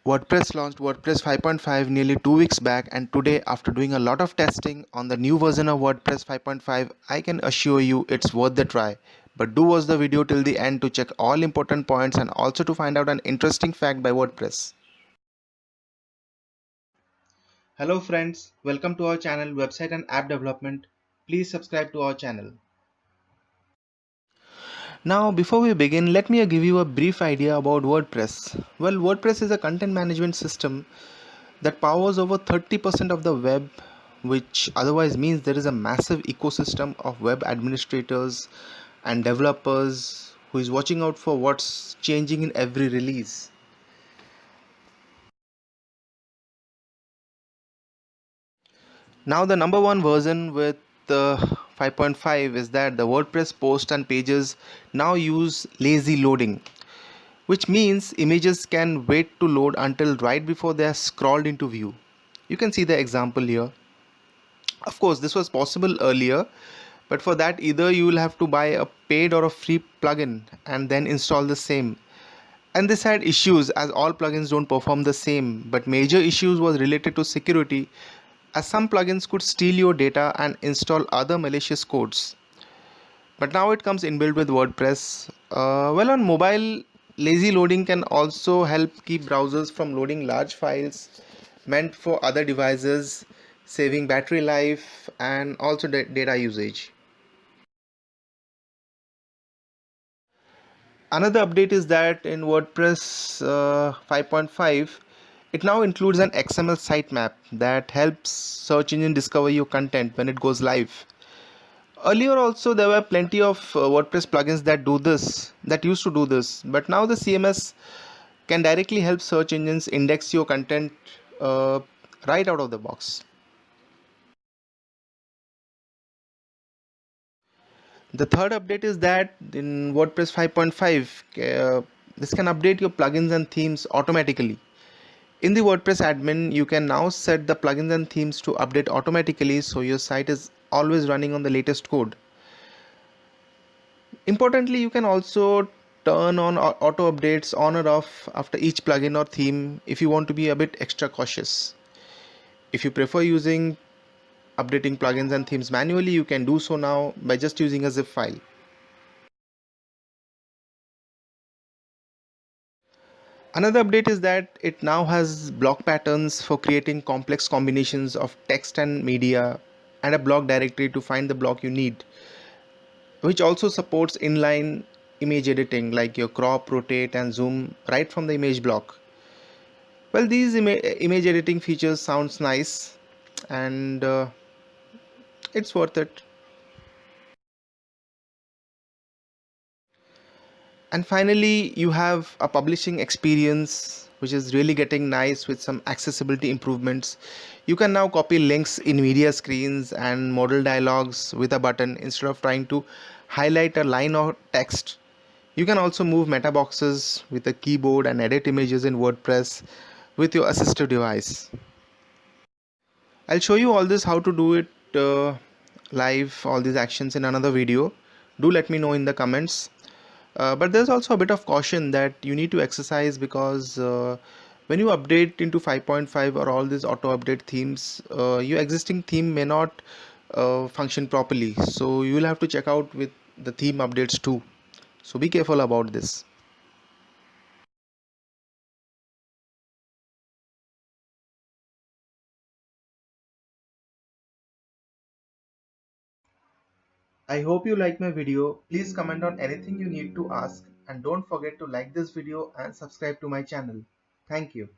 WordPress launched WordPress 5.5 nearly 2 weeks back, and today, after doing a lot of testing on the new version of WordPress 5.5, I can assure you it's worth the try. But do watch the video till the end to check all important points and also to find out an interesting fact by WordPress. Hello friends, welcome to our channel Website and App Development. Please subscribe to our channel. Now, before we begin, let me give you a brief idea about WordPress. Well, WordPress is a content management system that powers over 30% of the web, which otherwise means there is a massive ecosystem of web administrators and developers who is watching out for what's changing in every release. Now, the number one version with the 5.5 is that the WordPress posts and pages now use lazy loading, which means images can wait to load until right before they are scrolled into view. You can see the example here. Of course, this was possible earlier, but for that either you will have to buy a paid or a free plugin and then install the same. And this had issues as all plugins don't perform the same, but major issues was related to security as some plugins could steal your data and install other malicious codes. But now it comes inbuilt with WordPress. Well, on mobile, lazy loading can also help keep browsers from loading large files meant for other devices, saving battery life and also data usage. Another update is that in WordPress 5.5, it now includes an XML sitemap that helps search engine discover your content when it goes live. Earlier also there were plenty of WordPress plugins that used to do this, but now the CMS can directly help search engines index your content uh, right out of the box. The third update is that in WordPress 5.5, this can update your plugins and themes automatically. In the WordPress admin, you can now set the plugins and themes to update automatically so your site is always running on the latest code. Importantly, you can also turn on auto updates on or off after each plugin or theme if you want to be a bit extra cautious. If you prefer updating plugins and themes manually, you can do so now by just using a zip file. Another update is that it now has block patterns for creating complex combinations of text and media, and a block directory to find the block you need, which also supports inline image editing like your crop, rotate, and zoom right from the image block. Well, these image editing features sounds nice, and it's worth it. And finally, you have a publishing experience which is really getting nice with some accessibility improvements. You can now copy links in media screens and modal dialogues with a button instead of trying to highlight a line or text. You can also move meta boxes with a keyboard and edit images in WordPress with your assistive device. I'll show you all this how to do it live, all these actions in another video. Do let me know in the comments. But there's also a bit of caution that you need to exercise because when you update into 5.5 or all these auto update themes, your existing theme may not function properly. So you will have to check out with the theme updates too. So be careful about this. I hope you like my video. Please comment on anything you need to ask, and don't forget to like this video and subscribe to my channel. Thank you.